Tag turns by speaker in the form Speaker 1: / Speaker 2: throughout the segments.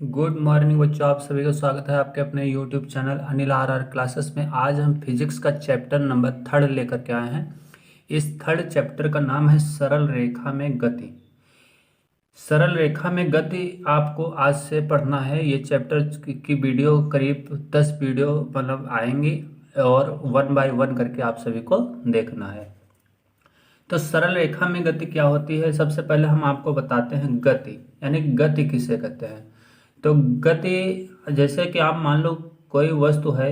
Speaker 1: Good morning बच्चों, आप सभी का स्वागत है आपके अपने YouTube channel Anil R classes में। आज हम फिजिक्स का चैप्टर नंबर 3 लेकर के आए हैं। इस 3 चैप्टर का नाम है सरल रेखा में गति। सरल रेखा में गति आपको आज से पढ़ना है। ये चैप्टर की वीडियो करीब 10 वीडियो मतलब आएंगी और 1 बाय 1 करके आप सभी को देखना है। तो सरल रेखा में गति क्या होती है, सबसे पहले हम आपको बताते हैं गति यानी गति किसे कहते हैं। तो गति, जैसे कि आप मान लो कोई वस्तु है,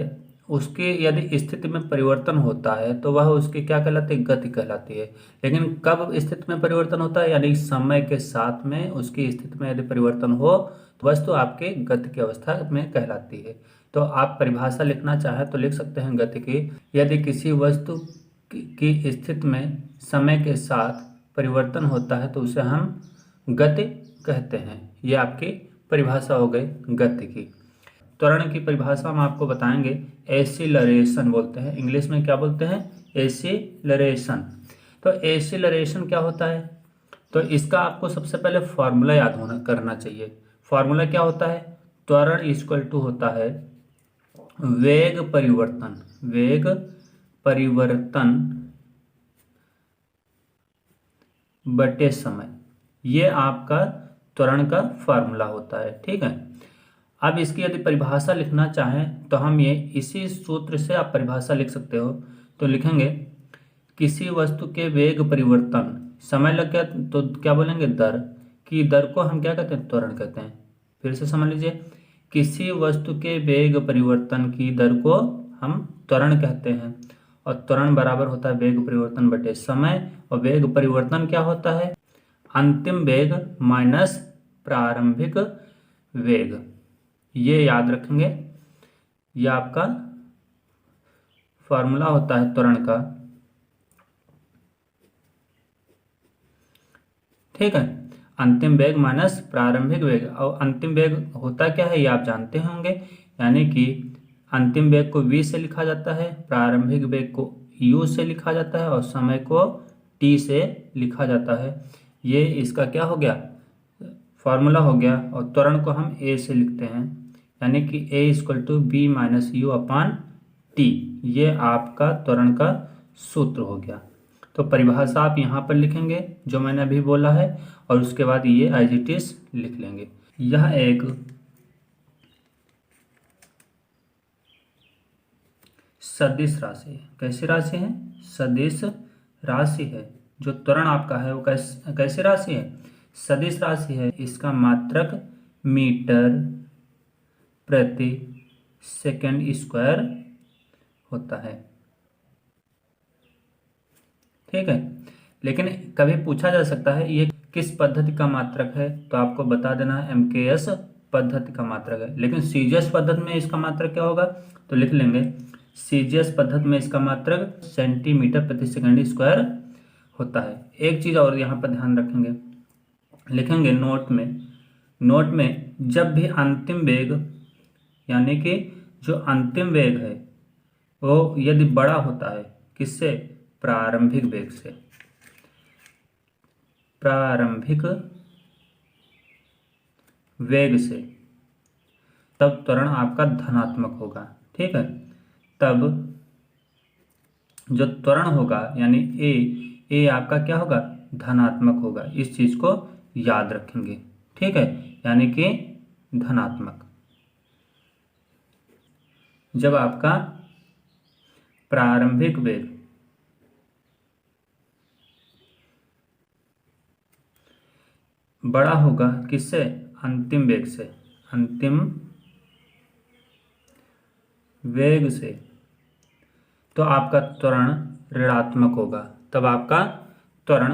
Speaker 1: उसकी यदि स्थिति में परिवर्तन होता है तो वह उसकी क्या कहलाती है, गति कहलाती है। लेकिन कब स्थिति में परिवर्तन होता है, यानी समय के साथ में उसकी स्थिति में यदि परिवर्तन हो तो वस्तु आपके गति की अवस्था में कहलाती है। तो आप परिभाषा लिखना चाहें तो लिख सकते हैं गति की। यदि किसी वस्तु की स्थिति में समय के साथ परिवर्तन होता है तो उसे हम गति कहते हैं। ये आपकी परिभाषा हो गई गति की। त्वरण की परिभाषा हम आपको बताएंगे, एसिलरेशन बोलते हैं। इंग्लिश में क्या बोलते हैं, एसिलरेशन। तो एसिलरेशन क्या होता है, तो इसका आपको सबसे पहले फॉर्मूला याद होना करना चाहिए। फॉर्मूला क्या होता है, त्वरण इक्वल टू होता है वेग परिवर्तन बटे समय। ये आपका त्वरण का फॉर्मूला होता है, ठीक है। अब इसकी यदि परिभाषा लिखना चाहें तो हम ये इसी सूत्र से आप परिभाषा लिख सकते हो। तो लिखेंगे किसी वस्तु के वेग परिवर्तन, समय लग गया तो क्या बोलेंगे, दर की दर को हम क्या कहते हैं, त्वरण कहते हैं। फिर से समझ लीजिए, किसी वस्तु के वेग परिवर्तन की दर को हम त्वरण कहते हैं और त्वरण बराबर होता है वेग परिवर्तन बटे समय। और वेग परिवर्तन क्या होता है, अंतिम वेग माइनस प्रारंभिक वेग। ये याद रखेंगे, ये आपका फॉर्मूला होता है त्वरण का, ठीक है। अंतिम वेग माइनस प्रारंभिक वेग। और अंतिम वेग होता क्या है ये आप जानते होंगे, यानी कि अंतिम वेग को v से लिखा जाता है, प्रारंभिक वेग को u से लिखा जाता है और समय को t से लिखा जाता है। ये इसका क्या हो गया, फॉर्मूला हो गया। और त्वरण को हम a से लिखते हैं, यानी कि a equal to B minus U upon T. ये आपका त्वरण का सूत्र हो गया। तो परिभाषा आप यहाँ पर लिखेंगे जो मैंने अभी बोला है, और उसके बाद ये एज इट इज लिख लेंगे। यह एक सदिश राशि है। कैसी राशि है, सदिश राशि है। जो त्वरण आपका है वो कैसी राशि है, सदिश राशि है। इसका मात्रक मीटर प्रति सेकंड स्क्वायर होता है, ठीक है। लेकिन कभी पूछा जा सकता है ये किस पद्धति का मात्रक है, तो आपको बता देना है MKS पद्धति का मात्रक है। लेकिन CGS पद्धति में इसका मात्रक क्या होगा, तो लिख लेंगे CGS पद्धति में इसका मात्रक सेंटीमीटर प्रति सेकंड स्क्वायर होता है। एक चीज और यहाँ पर ध्यान रखेंगे, लिखेंगे नोट में जब भी अंतिम वेग, यानी कि जो अंतिम वेग है वो यदि बड़ा होता है किससे, प्रारंभिक वेग से, प्रारंभिक वेग से, तब त्वरण आपका धनात्मक होगा, ठीक है। तब जो त्वरण होगा यानी ए आपका क्या होगा, धनात्मक होगा। इस चीज को याद रखेंगे, ठीक है, यानी कि धनात्मक। जब आपका प्रारंभिक वेग बड़ा होगा किससे, अंतिम वेग से, अंतिम वेग से, तो आपका त्वरण ऋणात्मक होगा। तब आपका त्वरण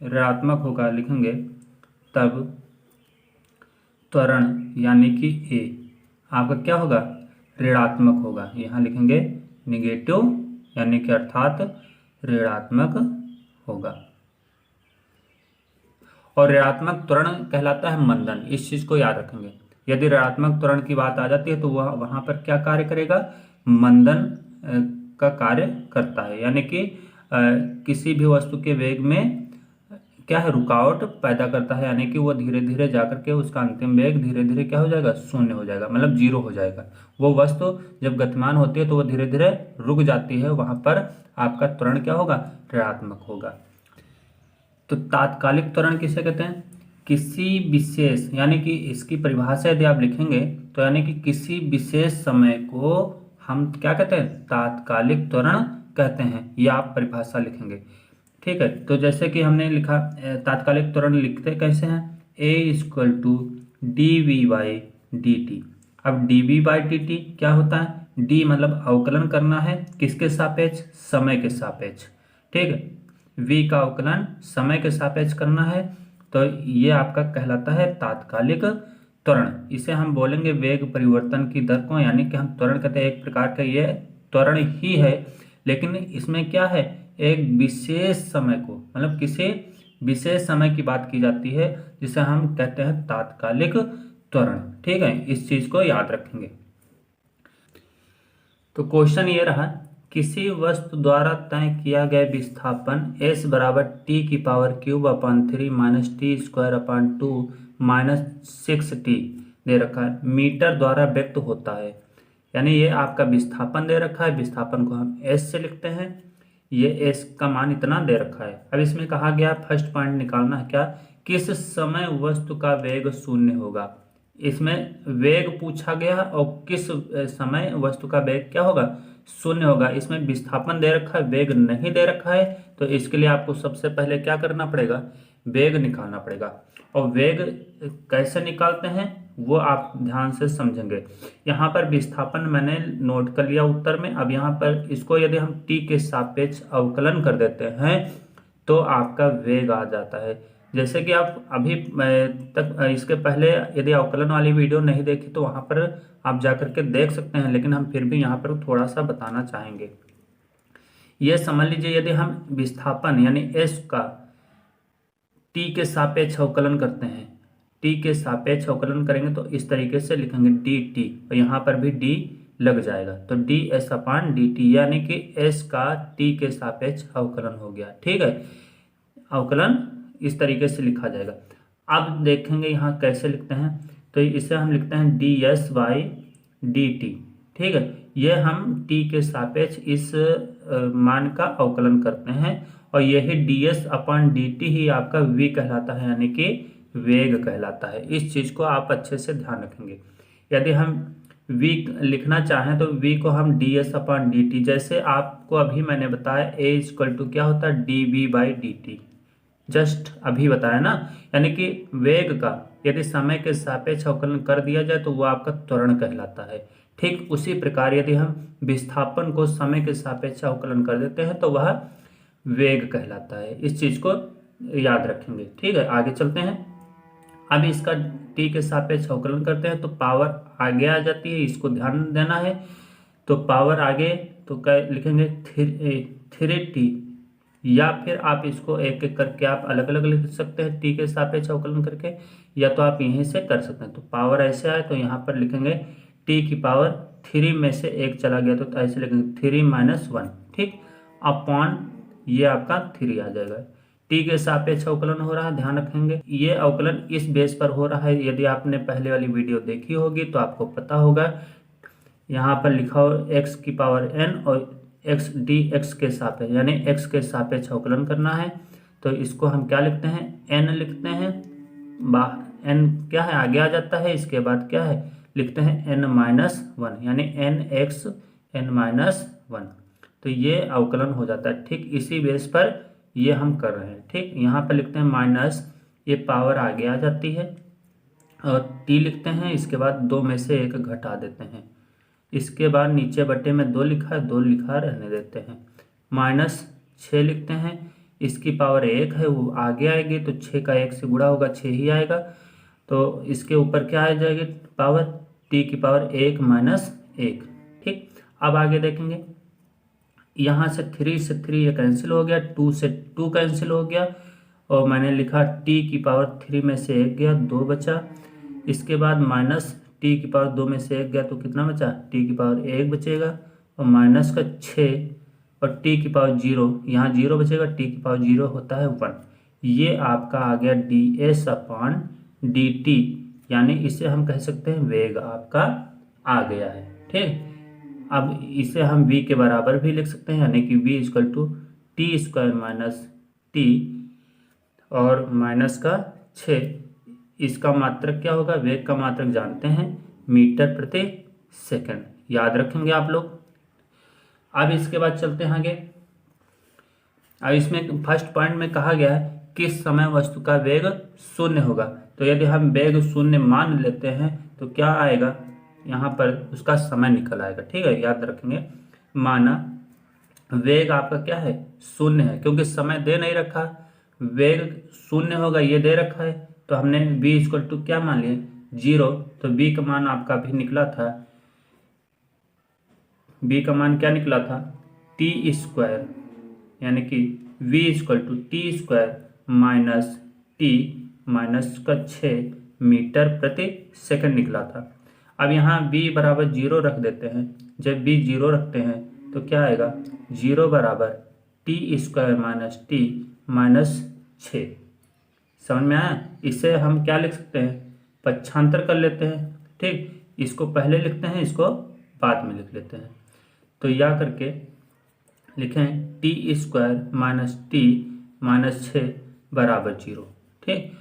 Speaker 1: ऋणात्मक होगा, लिखेंगे तब त्वरण यानी कि ए आपका क्या होगा, ऋणात्मक होगा। यहाँ लिखेंगे निगेटिव, यानी कि अर्थात ऋणात्मक होगा। और ऋणात्मक त्वरण कहलाता है मंदन। इस चीज को याद रखेंगे, यदि ऋणात्मक त्वरण की बात आ जाती है तो वह वहां पर क्या कार्य करेगा, मंदन का कार्य करता है। यानी कि किसी भी वस्तु के वेग में क्या है, रुकावट पैदा करता है, यानी कि वो धीरे धीरे जाकर के उसका अंतिम वेग धीरे धीरे क्या हो जाएगा, शून्य हो जाएगा, मतलब जीरो हो जाएगा। वो वस्तु जब गतिमान होती है तो वो धीरे धीरे रुक जाती है, वहां पर आपका त्वरण क्या होगा, ऋणात्मक होगा। तो तात्कालिक त्वरण किसे कहते हैं, किसी विशेष, यानी कि इसकी परिभाषा यदि आप लिखेंगे तो यानी कि किसी विशेष समय को हम क्या कहते हैं, तात्कालिक त्वरण कहते हैं। ये आप परिभाषा लिखेंगे, ठीक है। तो जैसे कि हमने लिखा तात्कालिक त्वरण लिखते कैसे हैं, a equal to D V by D T. अब D V by D T क्या होता है, d मतलब अवकलन करना है किसके सापेक्ष, समय के सापेक्ष, ठीक है। v का अवकलन समय के सापेक्ष करना है, तो ये आपका कहलाता है तात्कालिक त्वरण। इसे हम बोलेंगे वेग परिवर्तन की दर को, यानी कि हम त्वरण कहते हैं, एक प्रकार का ये त्वरण ही है, लेकिन इसमें क्या है, एक विशेष समय को, मतलब किसी विशेष समय की बात की जाती है, जिसे हम कहते हैं तात्कालिक त्वरण, ठीक है। इस चीज को याद रखेंगे। तो क्वेश्चन ये रहा, किसी वस्तु द्वारा तय किया गया विस्थापन s बराबर टी की पावर क्यूब अपान 3 minus T square upon 2 minus 6t दे रखा है, मीटर द्वारा व्यक्त होता है। यानी ये आपका विस्थापन दे रखा है, विस्थापन को हम s से लिखते हैं, ये s का मान इतना दे रखा है। अब इसमें कहा गया फर्स्ट पॉइंट निकालना है क्या, किस समय वस्तु का वेग शून्य होगा। इसमें वेग पूछा गया और किस समय वस्तु का वेग क्या होगा, शून्य होगा। इसमें विस्थापन दे रखा है, वेग नहीं दे रखा है, तो इसके लिए आपको सबसे पहले क्या करना पड़ेगा, वेग निकालना पड़ेगा। और वेग कैसे निकालते हैं वो आप ध्यान से समझेंगे। यहाँ पर विस्थापन मैंने नोट कर लिया उत्तर में। अब यहाँ पर इसको यदि हम t के सापेक्ष अवकलन कर देते हैं तो आपका वेग आ जाता है। जैसे कि आप अभी तक इसके पहले यदि अवकलन वाली वीडियो नहीं देखी तो वहाँ पर आप जाकर के देख सकते हैं, लेकिन हम फिर भी यहाँ पर थोड़ा सा बताना चाहेंगे। ये समझ लीजिए, यदि हम विस्थापन यानी s का t के सापेक्ष अवकलन करते हैं, t के सापेक्ष अवकलन करेंगे तो इस तरीके से लिखेंगे dt, और यहाँ पर भी d लग जाएगा, तो ds अपान dt, यानी कि s का t के सापेक्ष अवकलन हो गया, ठीक है। अवकलन इस तरीके से लिखा जाएगा। अब देखेंगे यहाँ कैसे लिखते हैं, तो इसे हम लिखते हैं ds बाई dt, ठीक है। ये हम t के सापेक्ष इस मान का अवकलन करते हैं, और यही ds अपॉन dt ही आपका v कहलाता है, यानी कि वेग कहलाता है। इस चीज को आप अच्छे से ध्यान रखेंगे। यदि हम v लिखना चाहें तो v को हम ds अपॉन dt, जैसे आपको अभी मैंने बताया a इक्वल टू क्या होता है, dv बाई dt, जस्ट अभी बताया ना। यानी कि वेग का यदि समय के सापेक्ष अवकलन कर दिया जाए तो वो आपका त्वरण कहलाता है। ठीक उसी प्रकार यदि हम विस्थापन को समय के सापेक्ष अवकलन कर देते हैं तो वह वेग कहलाता है। इस चीज को याद रखेंगे, ठीक है। आगे चलते हैं। अब इसका t के सापेक्ष अवकलन करते हैं तो पावर आगे आ जाती है, इसको ध्यान देना है। तो पावर आगे तो क्या लिखेंगे, 3t, या फिर आप इसको एक एक करके आप अलग अलग लिख सकते हैं t के सापेक्ष अवकलन करके, या तो आप यहीं से कर सकते हैं। तो पावर ऐसे आए तो यहाँ पर लिखेंगे t की पावर 3 में से 1 चला गया तो ऐसे लिखेंगे 3 माइनस 1, ठीक, अपॉन ये आपका 3 आ जाएगा। t के सापेक्ष अवकलन हो रहा है, ध्यान रखेंगे। ये अवकलन इस बेस पर हो रहा है, यदि आपने पहले वाली वीडियो देखी होगी तो आपको पता होगा। यहाँ पर लिखा हो x की पावर n और x dx के सापेक्ष, यानी x के सापेक्ष अवकलन करना है। तो इसको हम क्या लिखते हैं, n लिखते हैं, n क्या है आगे आ जाता है, इसके बाद क्या है लिखते हैं n माइनस 1, यानी nx n माइनस 1। तो ये अवकलन हो जाता है। ठीक इसी बेस पर ये हम कर रहे हैं। ठीक यहाँ पर लिखते हैं माइनस, ये पावर आगे आ जाती है और t लिखते हैं, इसके बाद 2 में से 1 घटा देते हैं। इसके बाद नीचे बटे में 2 लिखा है, 2 लिखा रहने देते हैं। माइनस 6 लिखते हैं, इसकी पावर 1 है वो आगे आएगी तो 6 का 1 से गुणा होगा 6 ही आएगा। तो इसके ऊपर क्या आ जाएगी पावर, t की पावर 1 माइनस 1। ठीक, अब आगे देखेंगे। यहाँ से 3 से 3 ये कैंसिल हो गया, 2 से 2 कैंसिल हो गया, और मैंने लिखा t की पावर 3 में से 1 गया, 2 बचा। इसके बाद माइनस t की पावर 2 में से 1 गया तो कितना बचा, t की पावर 1 बचेगा, और माइनस का 6 और t की पावर 0, यहाँ 0 बचेगा, t की पावर 0 होता है 1। ये आपका आ गया ds/dt, यानी इसे हम कह सकते हैं वेग आपका आ गया है। ठीक, अब इसे हम v के बराबर भी लिख सकते हैं, यानी कि v = t² - और माइनस का 6। इसका मात्रक क्या होगा, वेग का मात्रक जानते हैं, मीटर प्रति सेकंड, याद रखेंगे आप लोग। अब इसके बाद चलते हैं आगे। अब इसमें फर्स्ट पॉइंट में कहा गया है किस समय वस्तु का वेग शून्य होगा। तो यदि हम वेग शून्य मान लेते हैं तो क्या आएगा, यहाँ पर उसका समय निकल आएगा। ठीक है, याद रखेंगे। माना वेग आपका क्या है, शून्य है, क्योंकि समय दे नहीं रखा, वेग शून्य होगा ये दे रखा है, तो हमने v = क्या मान लिया, 0। तो v का मान आपका भी निकला था, v का मान क्या निकला था, t², यानी कि v = t² - t माइनस का 6 मीटर प्रति सेकंड निकला था। अब यहाँ v = 0 रख देते हैं। जब v 0 रखते हैं तो क्या आएगा, 0 = t² - t माइनस 6। समझ में आया। इसे हम क्या लिख सकते हैं, पक्षांतर कर लेते हैं। ठीक, इसको पहले लिखते हैं, इसको बाद में लिख लेते हैं। तो या करके लिखें t² - t माइनस 6 = 0। ठीक,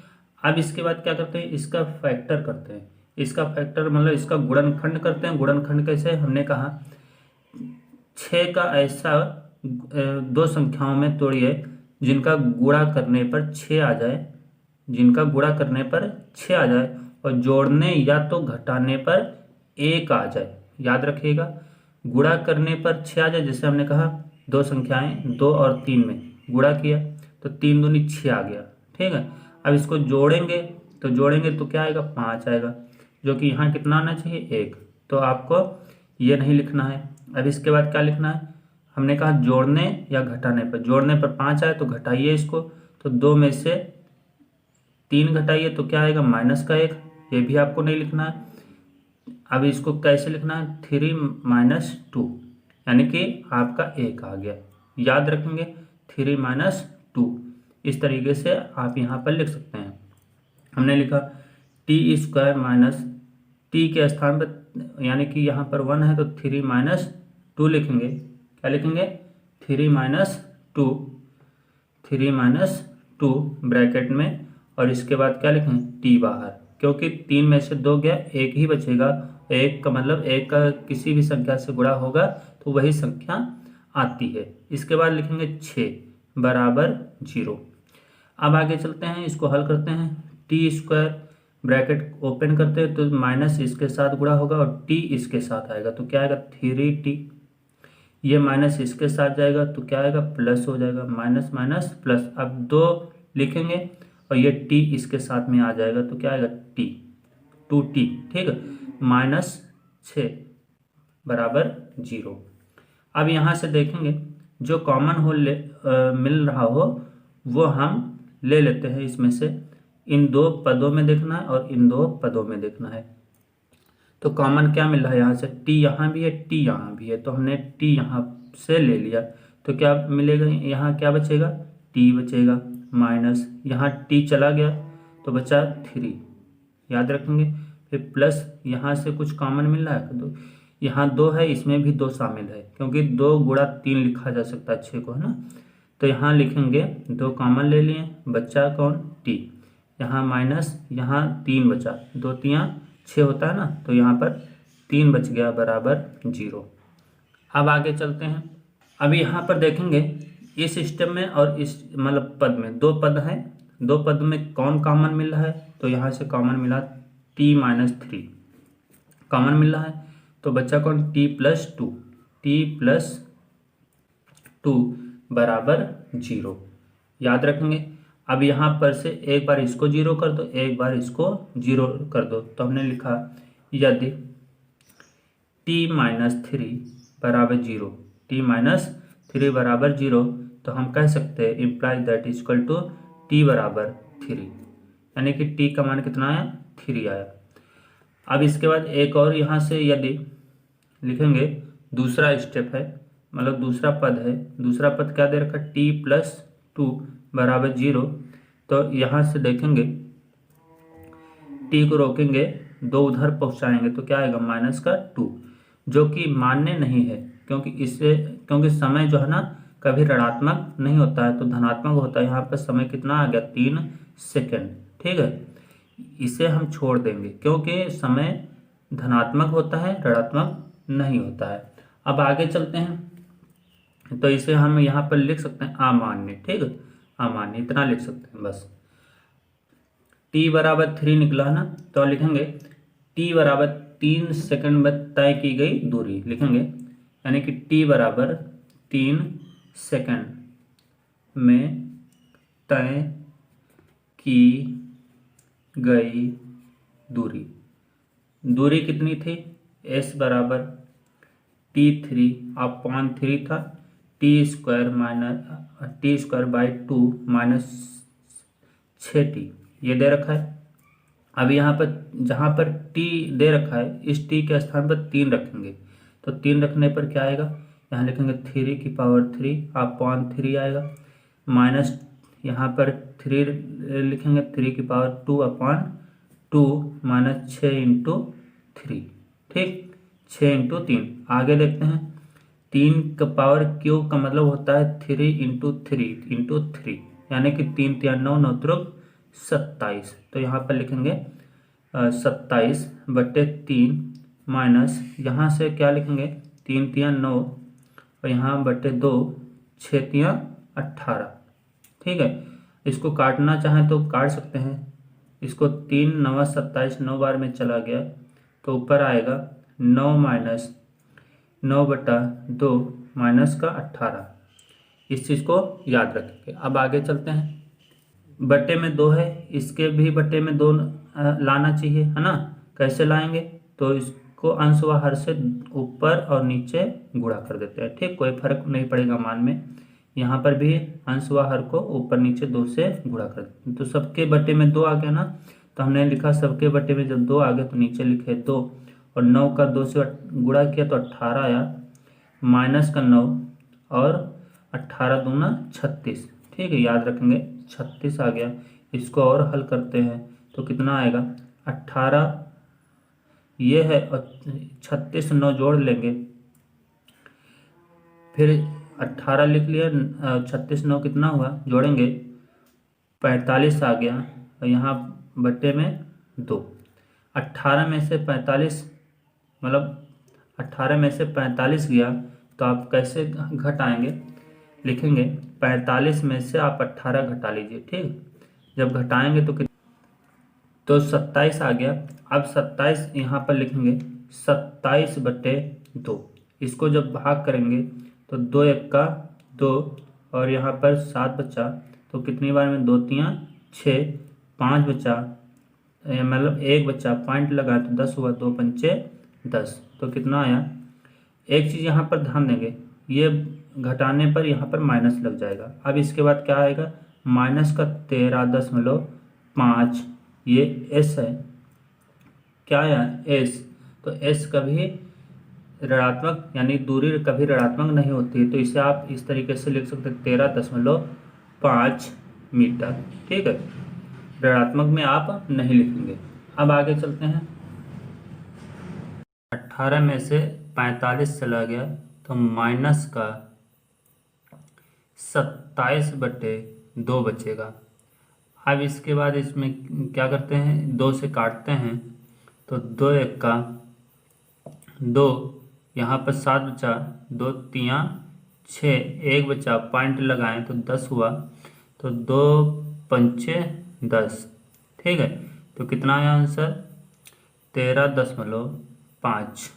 Speaker 1: अब इसके बाद क्या करते हैं, इसका फैक्टर करते हैं। इसका फैक्टर मतलब इसका गुणनखंड करते हैं। गुणनखंड कैसे, हमने कहा 6 का ऐसा दो संख्याओं में तोड़िए जिनका गुणा करने पर 6 आ जाए, जिनका गुणा करने पर 6 आ जाए और जोड़ने या तो घटाने पर 1 आ जाए। याद रखिएगा, गुणा करने पर 6 आ जाए। जैसे हमने कहा दो संख्याएं 2 और 3 में गुणा किया तो 3 दूनी 6 आ गया। ठीक है, अब इसको जोड़ेंगे तो क्या आएगा, 5 आएगा, जो कि यहाँ कितना आना चाहिए, 1। तो आपको ये नहीं लिखना है। अब इसके बाद क्या लिखना है, हमने कहा जोड़ने या घटाने पर, जोड़ने पर 5 आए तो घटाइए इसको, तो 2 में से 3 घटाइए तो क्या आएगा, -1। ये भी आपको नहीं लिखना है। अब इसको कैसे लिखना है, 3 - 2, यानी कि आपका 1 आ गया। याद रखेंगे 3 - 2, इस तरीके से आप यहाँ पर लिख सकते हैं। हमने लिखा t² - t के स्थान पर, यानी कि यहाँ पर 1 है तो 3 - 2 लिखेंगे। क्या लिखेंगे, 3 - 2 ब्रैकेट में, और इसके बाद क्या लिखें, t बाहर, क्योंकि 3 में से 2 गया, 1 ही बचेगा। 1 का मतलब 1 का किसी भी संख्या से गुणा होगा तो वही संख्या आती है। इसके बाद लिखेंगे 6 = 0। अब आगे चलते हैं, इसको हल करते हैं। t² ब्रैकेट ओपन करते हैं तो माइनस इसके साथ गुणा होगा और t इसके साथ आएगा तो क्या आएगा, 3t। ये माइनस इसके साथ जाएगा तो क्या आएगा, प्लस हो जाएगा, माइनस माइनस प्लस। अब 2 लिखेंगे और ये t इसके साथ में आ जाएगा तो क्या आएगा, t 2t। ठीक है, -6 = 0। अब यहाँ से देखेंगे जो कॉमन हो मिल रहा हो वो हम ले लेते हैं। इसमें से इन 2 पदों में देखना है और इन 2 पदों में देखना है। तो कॉमन क्या मिल रहा है, यहाँ से t यहाँ भी है, t यहाँ भी है, तो हमने t यहाँ से ले लिया तो क्या मिलेगा, यहाँ क्या बचेगा, t बचेगा, माइनस यहाँ t चला गया तो बचा 3। याद रखेंगे। फिर प्लस यहाँ से कुछ कॉमन मिल रहा है तो यहाँ 2 है, इसमें भी 2 शामिल है, क्योंकि 2 × 3 लिखा जा सकता है 6 को, है ना। तो यहाँ लिखेंगे 2 कॉमन ले लिए, बच्चा कौन, t। यहाँ माइनस, यहाँ 3 बचा, 2 × 3 = 6 होता है ना, तो यहाँ पर 3 बच गया = 0। अब आगे चलते हैं। अब यहाँ पर देखेंगे इस सिस्टम में और इस मतलब पद में 2 पद हैं, 2 पद में कौन कॉमन मिल रहा है, तो यहाँ से कॉमन मिला t - 3 कॉमन मिल रहा है, तो बच्चा कौन, t + 2, t + 2 = 0। याद रखेंगे। अब यहाँ पर से एक बार इसको 0 कर दो, एक बार इसको 0 कर दो, तो हमने लिखा यदि t - 3 = 0, t - 3 = 0, तो हम कह सकते हैं imply that equal to t = 3, यानी कि t का मान कितना आया, 3 आया। अब इसके बाद एक और यहाँ से यदि लिखेंगे, दूसरा स्टेप है, मतलब दूसरा पद है। दूसरा पद क्या दे रखा, t + 2 = 0, तो यहाँ से देखेंगे टी को रोकेंगे, 2 उधर पहुँचाएंगे तो क्या आएगा -2, जो कि मान्य नहीं है, क्योंकि समय जो है ना कभी ऋणात्मक नहीं होता है, तो धनात्मक होता है। यहाँ पर समय कितना आ गया 3 सेकंड। ठीक है, इसे हम छोड़ देंगे क्योंकि समय धनात्मक होता है, ऋणात्मक नहीं होता है। अब आगे चलते हैं, तो इसे हम यहाँ पर लिख सकते हैं अमान्य। ठीक है, अमान्य, इतना लिख सकते हैं बस। t बराबर 3 निकला ना, तो लिखेंगे t बराबर 3 सेकंड में तय की गई दूरी लिखेंगे, यानी कि t बराबर 3 सेकंड में तय की गई दूरी। दूरी कितनी थी? s बराबर t3/3 था, t² माइनस 6t ये दे रखा है। अब यहाँ पर जहाँ पर t दे रखा है, इस t के स्थान पर 3 रखेंगे, तो 3 रखने पर क्या आएगा, यहाँ लिखेंगे 3/3 आएगा, माइनस यहाँ पर 3 लिखेंगे 3/2 माइनस 6×3। ठीक, 6×3। आगे देखते हैं, 3 का पावर क्यूब का मतलब होता है 3×3, यानी कि 3 3 9 9 27। तो यहाँ पर लिखेंगे 27/3 माइनस यहाँ से क्या लिखेंगे 3 3 9 और यहाँ बटे 2 6 3 18। ठीक है, इसको काटना चाहें तो काट सकते हैं। इसको 3 9 27 9 बार में चला गया तो ऊपर आएगा 9 माइनस 9/2 माइनस का 18। इस चीज़ को याद रखेंगे। अब आगे चलते हैं, बटे में 2 है, इसके भी बटे में 2 लाना चाहिए, है ना। कैसे लाएंगे, तो इसको अंश व हर से ऊपर और नीचे गुणा कर देते हैं। ठीक, कोई फर्क नहीं पड़ेगा मान में। यहाँ पर भी अंश व हर को ऊपर नीचे 2 से गुणा कर देते हैं। तो सबके बटे में 2 आ गया ना, तो हमने लिखा सबके बटे में जब 2 आ गया तो नीचे लिखे 2, और 9 का 2 से गुणा किया तो 18 आया, माइनस का 9 और 18 दूना 36। ठीक है, याद रखेंगे 36 आ गया। इसको और हल करते हैं तो कितना आएगा 18 ये है, और 36 9 जोड़ लेंगे, फिर 18 लिख लिया, 36 9 कितना हुआ जोड़ेंगे 45 आ गया, और यहाँ बटे में 2। 18 में से 45 मतलब 18 में से 45 गया तो आप कैसे घटाएंगे, लिखेंगे 45 में से आप 18 घटा लीजिए। ठीक, जब घटाएंगे तो 27 आ गया। अब 27 यहाँ पर लिखेंगे 27/2। इसको जब भाग करेंगे तो 2 1 का 2 और यहाँ पर 7 बचा, तो कितनी बार में 2 3 6, 5 बचा, मतलब 1 बचा, पॉइंट लगा तो 10 हुआ, 2 पंचे 10। तो कितना आया, एक चीज़ यहाँ पर ध्यान देंगे, ये घटाने पर यहाँ पर माइनस लग जाएगा। अब इसके बाद क्या आएगा, माइनस का 13.5, ये एस है, क्या आया एस। तो एस कभी ऋणात्मक यानी दूरी कभी ऋणात्मक नहीं होती है, तो इसे आप इस तरीके से लिख सकते हैं 13.5 मीटर। ठीक है, ऋणात्मक में आप नहीं लिखेंगे। अब आगे चलते हैं, 18 में से 45 चला गया तो माइनस का 27/2 बचेगा। अब इसके बाद इसमें क्या करते हैं, 2 से काटते हैं तो 2 1 का 2, यहाँ पर 7 बचा, 2 3 6, 1 बचा, पॉइंट लगाएं तो 10 हुआ, तो 2 पंचे 10। ठीक है, तो कितना आया आंसर 13.5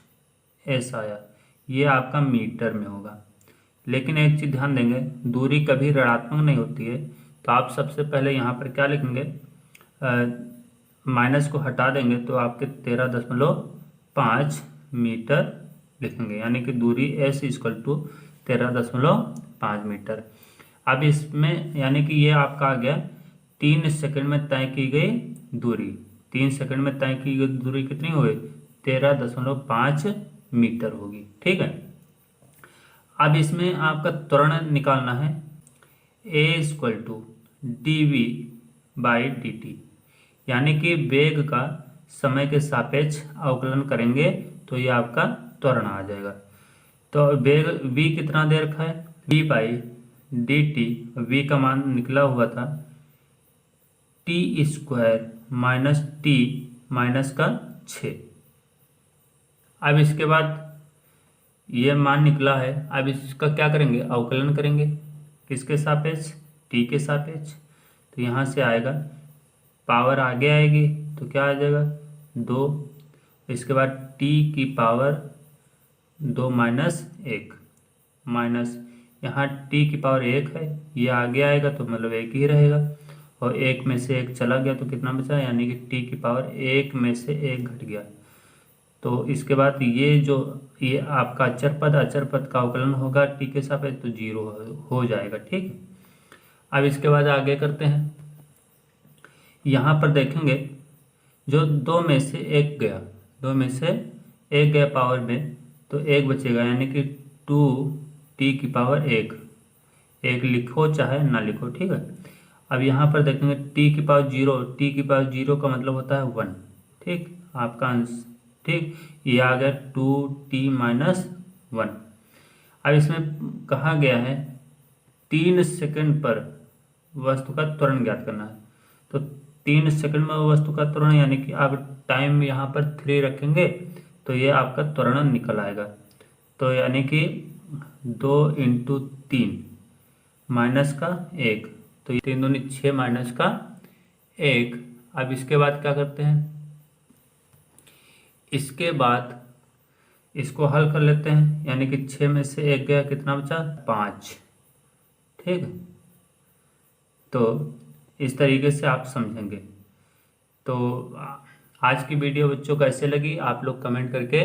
Speaker 1: ऐसा आया। ये आपका मीटर में होगा। लेकिन एक चीज़ ध्यान देंगे, दूरी कभी ऋणात्मक नहीं होती है, तो आप सबसे पहले यहाँ पर क्या लिखेंगे, माइनस को हटा देंगे तो आपके 13.5 मीटर लिखेंगे, यानी कि दूरी S = 13.5 मीटर। अब इसमें यानी कि ये आपका आ गया 3 सेकंड में तय की गई दूरी। 3 सेकंड में तय की गई दूरी कितनी होगी, 13.5 मीटर होगी। ठीक है, अब इसमें आपका त्वरण निकालना है, A = dv by D T, यानी कि वेग का समय के सापेक्ष अवकलन करेंगे तो ये आपका त्वरण आ जाएगा। तो वेग v कितना दे रखा है, v by D T, v का मान निकला हुआ था T square minus T minus का 6। अब इसके बाद ये मान निकला है, अब इसका क्या करेंगे, अवकलन करेंगे, किसके सापेक्ष, टी के सापेक्ष। तो यहाँ से आएगा, पावर आगे आएगी तो क्या आ जाएगा 2, इसके बाद टी की पावर 2 माइनस 1, माइनस यहाँ टी की पावर 1 है, ये आगे आएगा तो मतलब 1 ही रहेगा, और 1 में से 1 चला गया तो कितना बचा, यानी कि टी की पावर 1 में से 1 घट गया। तो इसके बाद ये आपका अचर पद का अवकलन होगा टी के सापेक्ष, तो 0 हो जाएगा। ठीक है, अब इसके बाद आगे करते हैं। यहाँ पर देखेंगे जो 2 में से 1 गया, 2 में से 1 गया पावर में, तो 1 बचेगा, यानी कि 2 टी की पावर 1 लिखो चाहे ना लिखो। ठीक है, अब यहाँ पर देखेंगे टी की पावर 0, टी की पावर 0 का मतलब होता है 1। ठीक, आपका आंसर ठीक, ये आ गया 2t माइनस 1। अब इसमें कहा गया है 3 सेकंड पर वस्तु का त्वरण ज्ञात करना है। तो 3 सेकंड में वस्तु का त्वरण, यानी कि आप टाइम यहाँ पर 3 रखेंगे तो ये आपका त्वरण निकल आएगा। तो यानी कि 2 × 3 माइनस का 1, तो 3 दूनी 6 माइनस का 1। अब इसके बाद क्या करते हैं, इसके बाद इसको हल कर लेते हैं, यानी कि 6 में से 1 गया, कितना बचा 5। ठीक, तो इस तरीके से आप समझेंगे। तो आज की वीडियो बच्चों कैसे लगी आप लोग कमेंट करके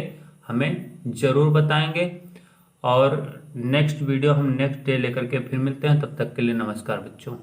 Speaker 1: हमें ज़रूर बताएंगे, और नेक्स्ट वीडियो हम नेक्स्ट डे लेकर के फिर मिलते हैं। तब तक के लिए नमस्कार बच्चों।